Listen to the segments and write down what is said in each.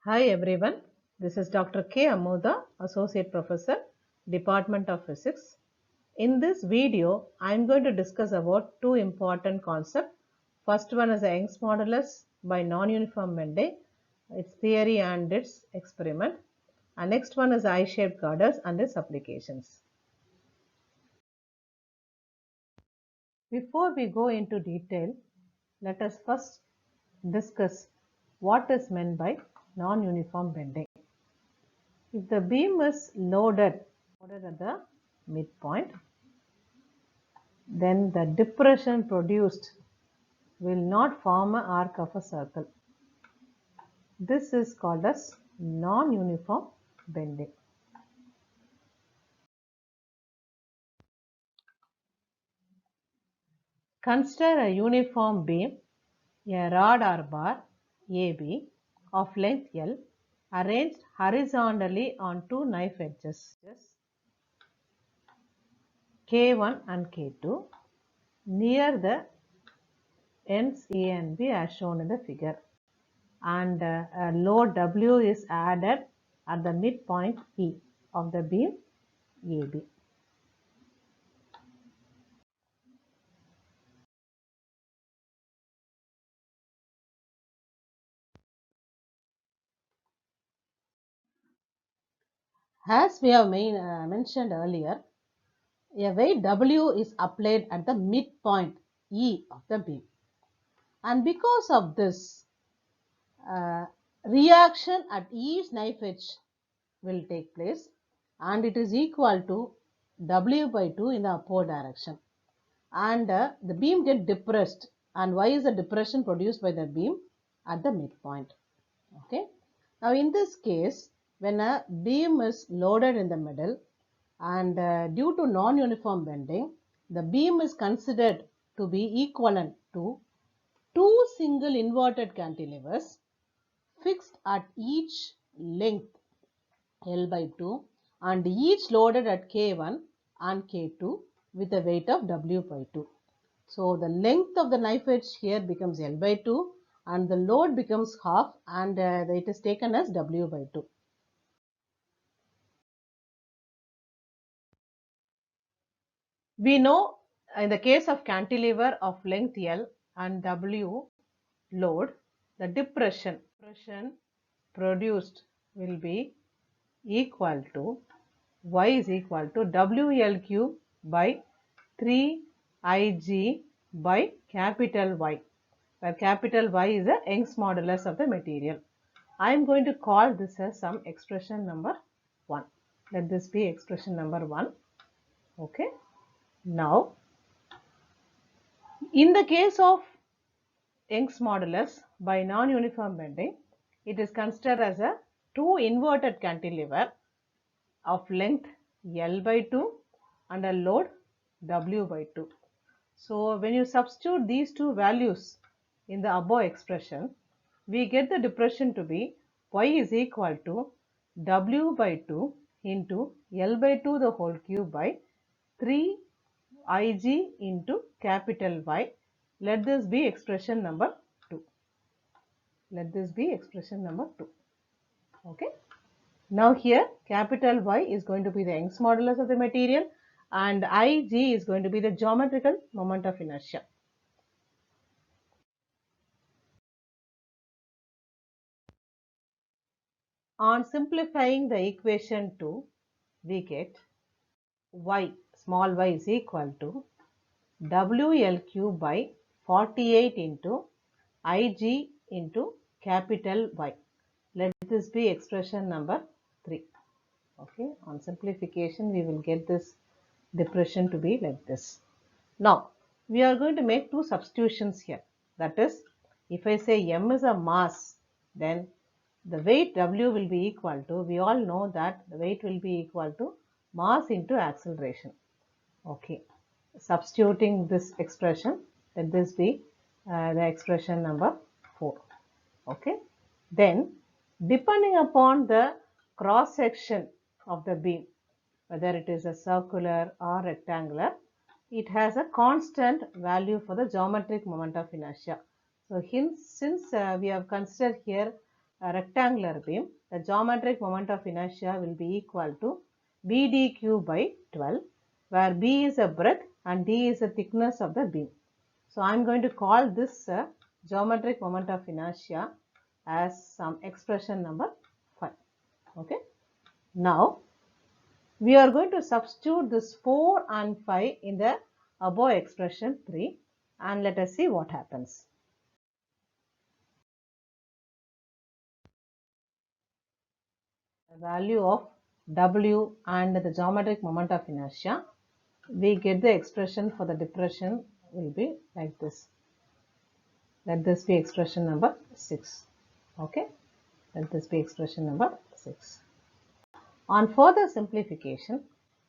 Hi everyone, this is Dr. K. Amoda, Associate Professor, Department of Physics. In this video, I am going to discuss about two important concepts. First one is the Young's modulus by non-uniform bending, its theory and its experiment. And next one is I-shaped girders and its applications. Before we go into detail, let us first discuss what is meant by non-uniform bending. If the beam is loaded at the midpoint, then the depression produced will not form an arc of a circle. This is called as non-uniform bending. Consider a uniform beam, a rod or bar AB of length L arranged horizontally on two knife edges K1 and K2 near the ends A and B as shown in the figure, and a load W is added at the midpoint E of the beam AB. As we have mentioned earlier, a weight W is applied at the midpoint E of the beam, and because of this, reaction at each knife edge will take place, and it is equal to W by 2 in the upward direction, and the beam get depressed. And why is the depression produced by the beam? At the midpoint. Okay. Now in this case, when a beam is loaded in the middle and due to non-uniform bending, the beam is considered to be equivalent to two single inverted cantilevers fixed at each length L by 2 and each loaded at K1 and K2 with a weight of W by 2. So the length of the knife edge here becomes L by 2 and the load becomes half, and it is taken as W by 2. We know in the case of cantilever of length L and W load, the depression produced will be equal to Y is equal to WL cube by 3Ig by capital Y, where capital Y is the Young's modulus of the material. I am going to call this as some expression number 1. Let this be expression number 1. Okay. Now, in the case of Young's modulus by non-uniform bending, it is considered as a two inverted cantilever of length L by 2 and a load W by 2. So when you substitute these two values in the above expression, we get the depression to be Y is equal to W by 2 into L by 2 the whole cube by 3 Ig into capital Y. Let this be expression number 2. Let this be expression number 2. Okay. Now here capital Y is going to be the Young's modulus of the material and Ig is going to be the geometrical moment of inertia. On simplifying the equation 2, we get Y, small y is equal to WL cube by 48 into Ig into capital Y. Let this be expression number 3. Okay, on simplification, we will get this depression to be like this. Now, we are going to make two substitutions here. That is, if I say M is a mass, then the weight W will be equal to, we all know that the weight will be equal to mass into acceleration. Okay, substituting this expression, let this be the expression number 4. Okay, then depending upon the cross section of the beam, whether it is a circular or rectangular, it has a constant value for the geometric moment of inertia. So since we have considered here a rectangular beam, the geometric moment of inertia will be equal to BdQ by 12, where B is a breadth and D is the thickness of the beam. So I am going to call this geometric moment of inertia as some expression number 5. Okay. Now we are going to substitute this 4 and 5 in the above expression 3, and let us see what happens. The value of W and the geometric moment of inertia, we get the expression for the depression will be like this. Let this be expression number 6. Okay. Let this be expression number 6. On further simplification,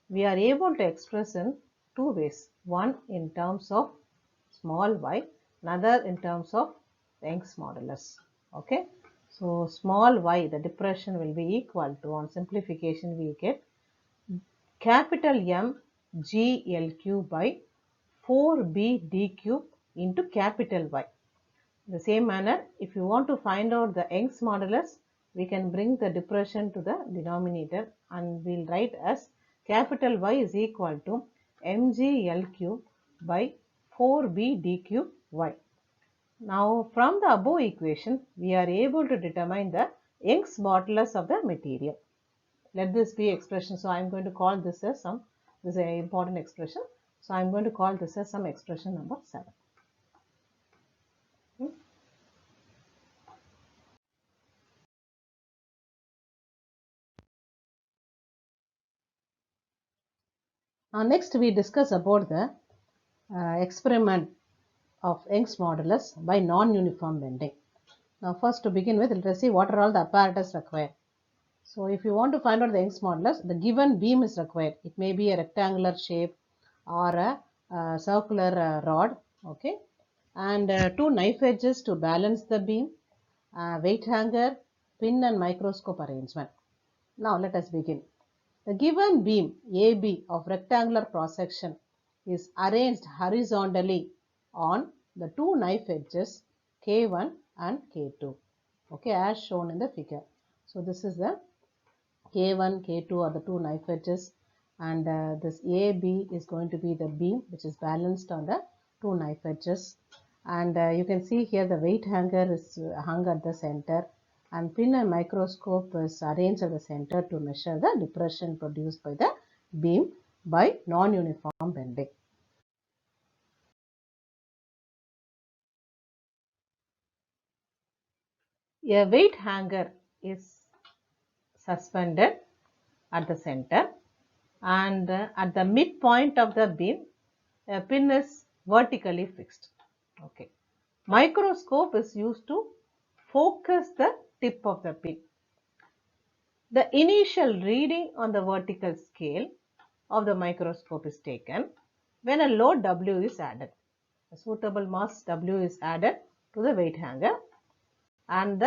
we are able to express in two ways. One in terms of small y, another in terms of Young's modulus. Okay. So small y, the depression will be equal to, on simplification we get capital M G L cube by 4B D cube into capital Y. In the same manner, if you want to find out the Young's modulus, we can bring the depression to the denominator and we'll write as capital Y is equal to mgl cube by 4b d cube y. Now from the above equation, we are able to determine the Young's modulus of the material. Let this be expression. So I am going to call this as some, this is an important expression. So I am going to call this as some expression number 7. Next we discuss about the experiment of Young's modulus by non-uniform bending. Now first to begin with, let us see what are all the apparatus required. So if you want to find out the Young's modulus, the given beam is required. It may be a rectangular shape or a circular rod, okay, and two knife edges to balance the beam, weight hanger, pin and microscope arrangement. Now let us begin. The given beam AB of rectangular cross section is arranged horizontally on the two knife edges K1 and K2, okay, as shown in the figure. So this is the K1, K2 are the two knife edges, and this AB is going to be the beam which is balanced on the two knife edges, and you can see here the weight hanger is hung at the center, and pin and microscope is arranged at the center to measure the depression produced by the beam by non-uniform bending. A weight hanger is suspended at the center, and at the midpoint of the beam, a pin is vertically fixed. Okay. Microscope is used to focus the tip of the pin. The initial reading on the vertical scale of the microscope is taken when a load W is added. A suitable mass W is added to the weight hanger, and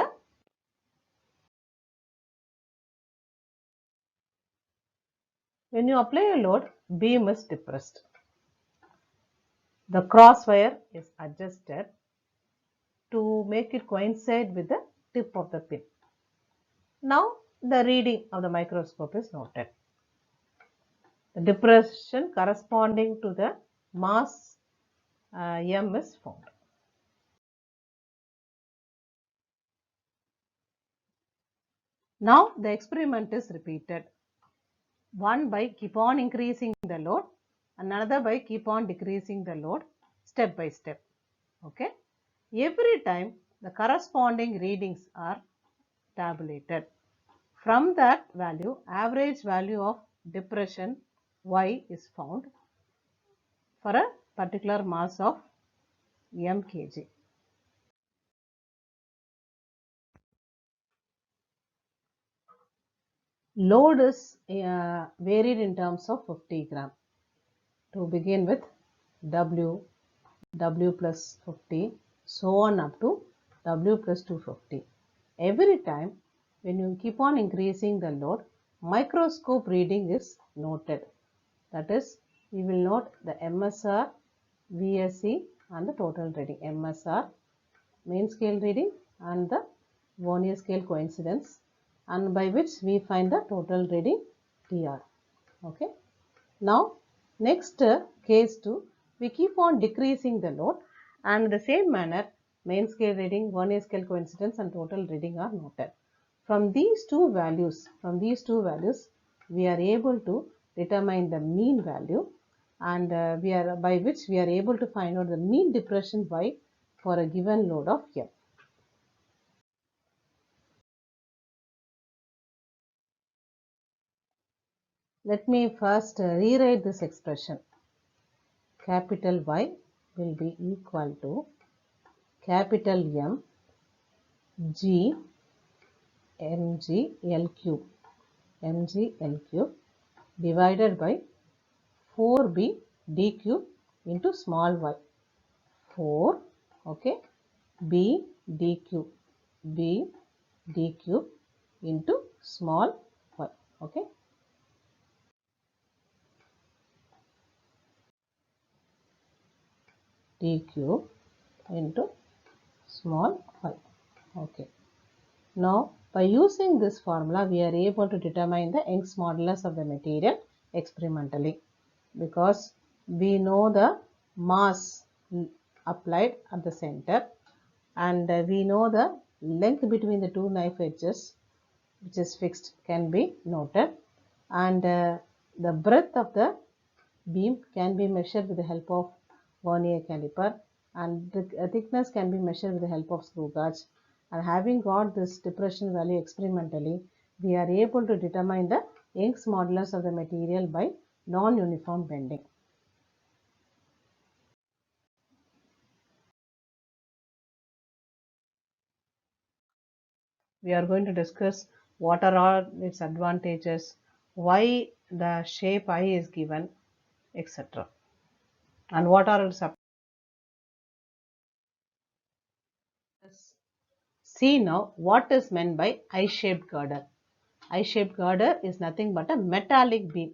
when you apply a load, beam is depressed. The crosswire is adjusted to make it coincide with the tip of the pin. Now the reading of the microscope is noted. The depression corresponding to the mass M is found. Now the experiment is repeated. One by keep on increasing the load, another by keep on decreasing the load step by step. Okay. Every time the corresponding readings are tabulated. From that value, average value of depression Y is found for a particular mass of m kg. Load is varied in terms of 50 gram. To begin with, W plus 50, so on up to W plus 250. Every time when you keep on increasing the load, microscope reading is noted. That is, we will note the MSR, VSE and the total reading. MSR, main scale reading, and the Vernier scale coincidence, and by which we find the total reading TR. Okay. Now next case 2, we keep on decreasing the load, and in the same manner main scale reading, Vernier scale coincidence and total reading are noted. From these two values, we are able to determine the mean value, and by which we are able to find out the mean depression Y for a given load of M. Let me first rewrite this expression. Capital Y will be equal to capital M G mg L cube divided by 4b d cube into small y. 4, okay, b d cube into small y. Okay. D cube into small y. Okay. Now, by using this formula, we are able to determine the Young's modulus of the material experimentally, because we know the mass applied at the center, and we know the length between the two knife edges, which is fixed, can be noted, and the breadth of the beam can be measured with the help of vernier caliper, and the thickness can be measured with the help of screw gauge. And having got this depression value experimentally, we are able to determine the Young's modulus of the material by non-uniform bending. We are going to discuss what are all its advantages, why the shape I is given, etc. And what are its. See now what is meant by I-shaped girder. I-shaped girder is nothing but a metallic beam.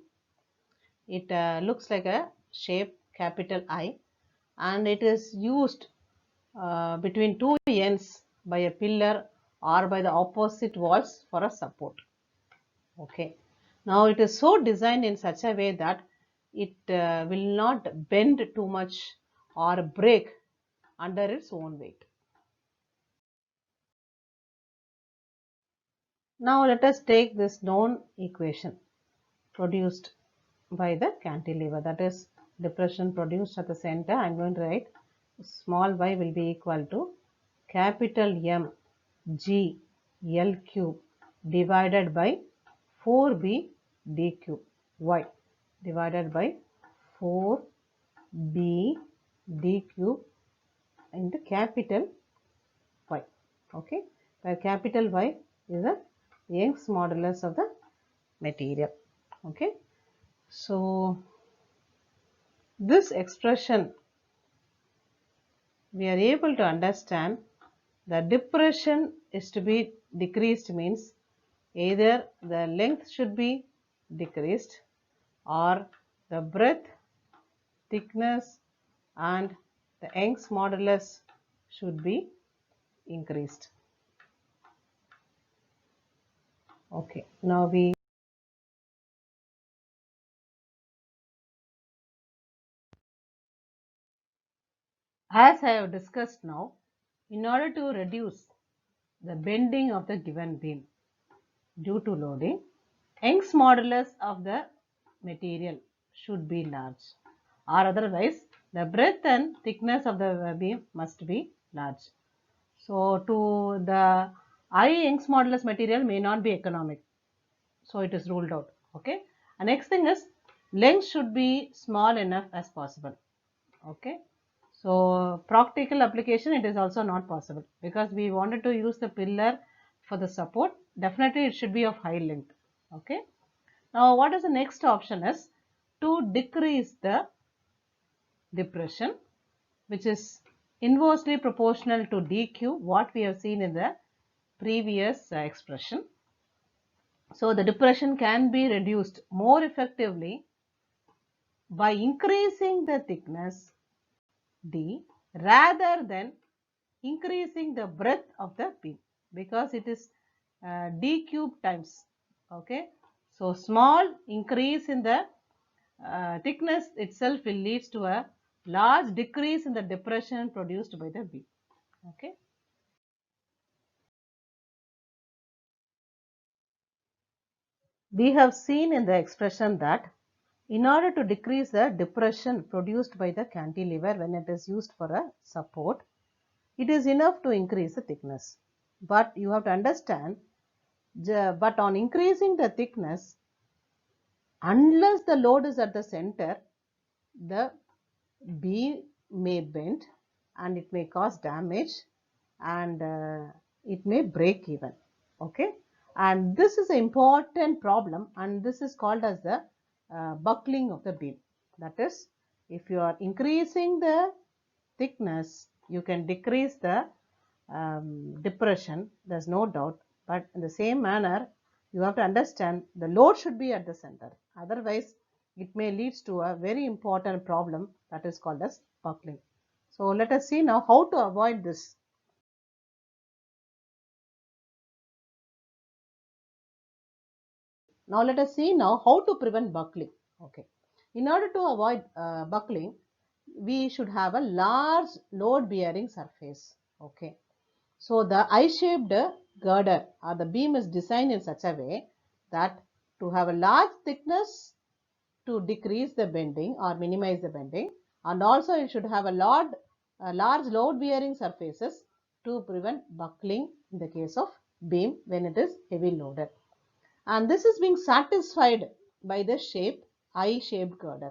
It looks like a shape capital I, and it is used between two ends by a pillar or by the opposite walls for a support. Okay. Now it is so designed in such a way that it will not bend too much or break under its own weight. Now let us take this known equation produced by the cantilever, that is depression produced at the center. I am going to write small y will be equal to capital M G L cube divided by 4b d cube y divided by 4b d cube into capital Y. Okay, where capital Y is the Young's modulus of the material. Okay, so this expression we are able to understand the depression is to be decreased means either the length should be decreased or the breadth, thickness and the Young's modulus should be increased. Okay, now as I have discussed now, in order to reduce the bending of the given beam due to loading, Young's modulus of the material should be large, or otherwise the breadth and thickness of the beam must be large. So to the Young's modulus material may not be economic, so it is ruled out. Okay. And next thing is length should be small enough as possible. Okay. So practical application, it is also not possible because we wanted to use the pillar for the support. Definitely it should be of high length. Okay. Now what is the next option is to decrease the depression, which is inversely proportional to dq, what we have seen in the previous expression. So the depression can be reduced more effectively by increasing the thickness d rather than increasing the breadth of the beam. because it is d cube times. Okay, so small increase in the thickness itself will lead to a large decrease in the depression produced by the beam. Okay. We have seen in the expression that in order to decrease the depression produced by the cantilever when it is used for a support, it is enough to increase the thickness. But you have to understand, but on increasing the thickness, unless the load is at the center, the beam may bend and it may cause damage and it may break even. Okay, and this is an important problem, and this is called as the buckling of the beam. That is, if you are increasing the thickness, you can decrease the depression, there's no doubt, but in the same manner you have to understand the load should be at the center, otherwise it may lead to a very important problem that is called as buckling. So let us see now how to avoid this. Now let us see now how to prevent buckling. Okay, in order to avoid buckling, we should have a large load bearing surface. Okay, so the I-shaped girder or the beam is designed in such a way that to have a large thickness to decrease the bending or minimize the bending, and also it should have a large load bearing surfaces to prevent buckling in the case of beam when it is heavy loaded. And this is being satisfied by the shape I-shaped girder.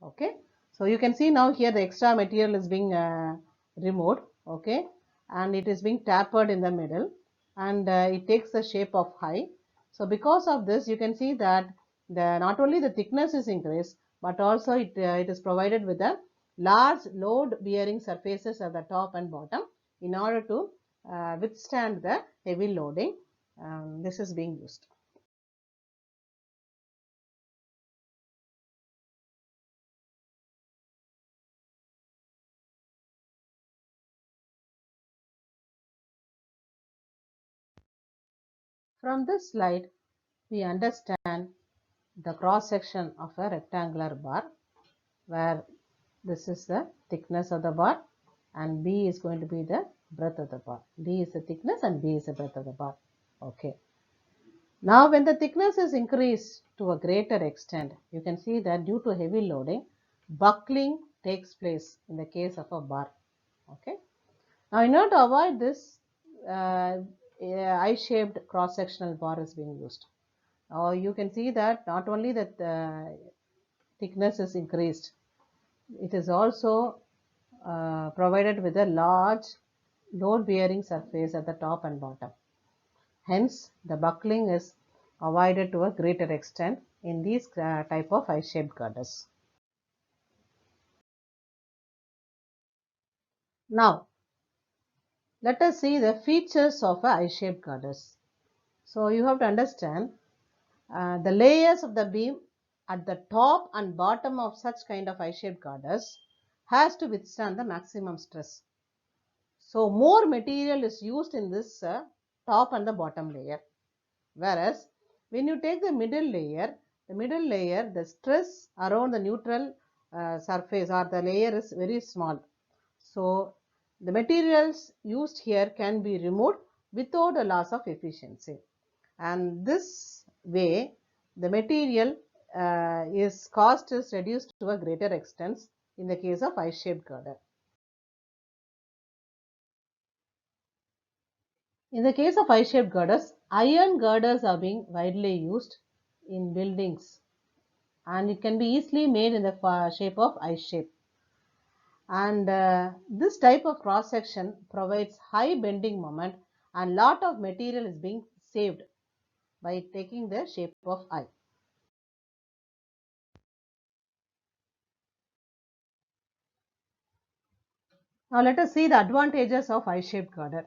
Okay, so you can see now here the extra material is being removed. Okay, and it is being tapered in the middle, and it takes the shape of I. So because of this, you can see that not only the thickness is increased, but also it is provided with a large load bearing surfaces at the top and bottom in order to withstand the heavy loading. This is being used. From this slide, we understand the cross section of a rectangular bar, where this is the thickness of the bar and B is going to be the breadth of the bar. D is the thickness and B is the breadth of the bar. Okay. Now when the thickness is increased to a greater extent, you can see that due to heavy loading, buckling takes place in the case of a bar. Okay. Now in order to avoid this, I-shaped cross-sectional bar is being used. Now you can see that not only that thickness is increased, it is also provided with a large load bearing surface at the top and bottom. Hence, the buckling is avoided to a greater extent in these type of I-shaped girders. Now, let us see the features of a I-shaped girders. So, you have to understand the layers of the beam at the top and bottom of such kind of I-shaped girders has to withstand the maximum stress. So more material is used in this top and the bottom layer. Whereas when you take the middle layer, the stress around the neutral surface or the layer is very small. So the materials used here can be removed without a loss of efficiency. And this way, the material cost is reduced to a greater extent in the case of I-shaped girder. In the case of I-shaped girders, iron girders are being widely used in buildings, and it can be easily made in the shape of I-shape. And this type of cross section provides high bending moment, and lot of material is being saved by taking the shape of I. Now let us see the advantages of I-shaped girder.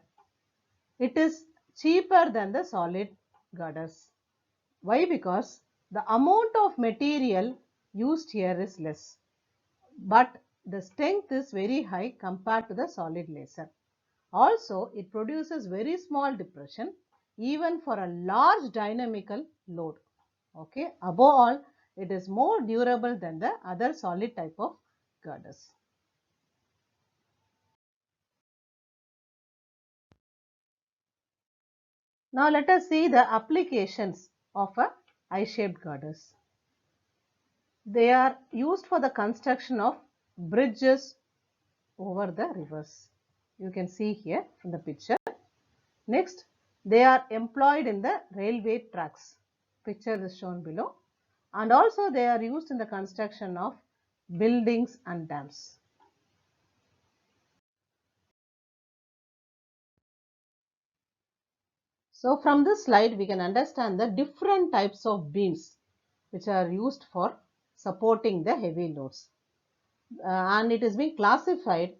It is cheaper than the solid girders. Why? Because the amount of material used here is less, but the strength is very high compared to the solid laser. Also, it produces very small depression even for a large dynamical load. Okay. Above all, it is more durable than the other solid type of girders. Now let us see the applications of a I-shaped girders. They are used for the construction of bridges over the rivers. You can see here from the picture. Next, they are employed in the railway tracks. Picture is shown below. And also they are used in the construction of buildings and dams. So from this slide, we can understand the different types of beams which are used for supporting the heavy loads. And it is being classified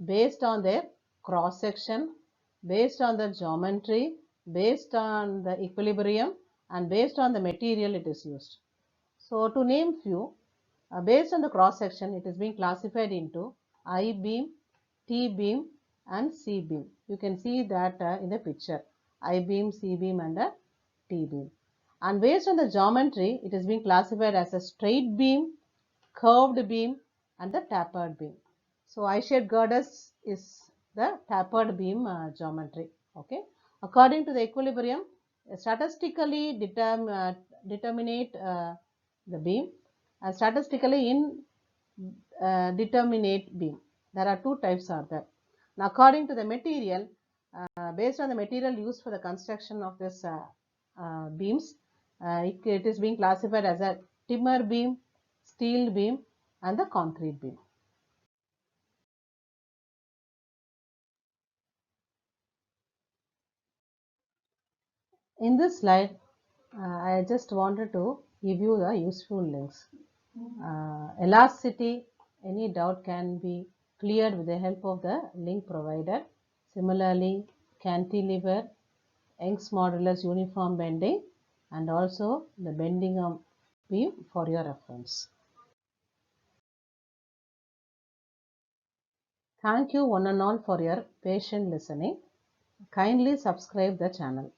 based on their cross section, based on the geometry, based on the equilibrium, and based on the material it is used. So to name few, based on the cross section, it is being classified into I beam, T beam, and C beam. You can see that in the picture, I beam, C beam, and a T beam. And based on the geometry, it is being classified as a straight beam, curved beam, and the tapered beam. So I-shaped girders is the tapered beam geometry. Okay. According to the equilibrium, statistically determinate the beam and statistically indeterminate beam. There are two types are there. Now according to the material, based on the material used for the construction of this beams, it is being classified as a timber beam, steel beam, and the concrete beam. In this slide, I just wanted to give you the useful links. Elasticity, any doubt can be cleared with the help of the link provided. Similarly, cantilever, Young's modulus uniform bending, and also the bending of beam for your reference. Thank you one and all for your patient listening. Kindly subscribe the channel.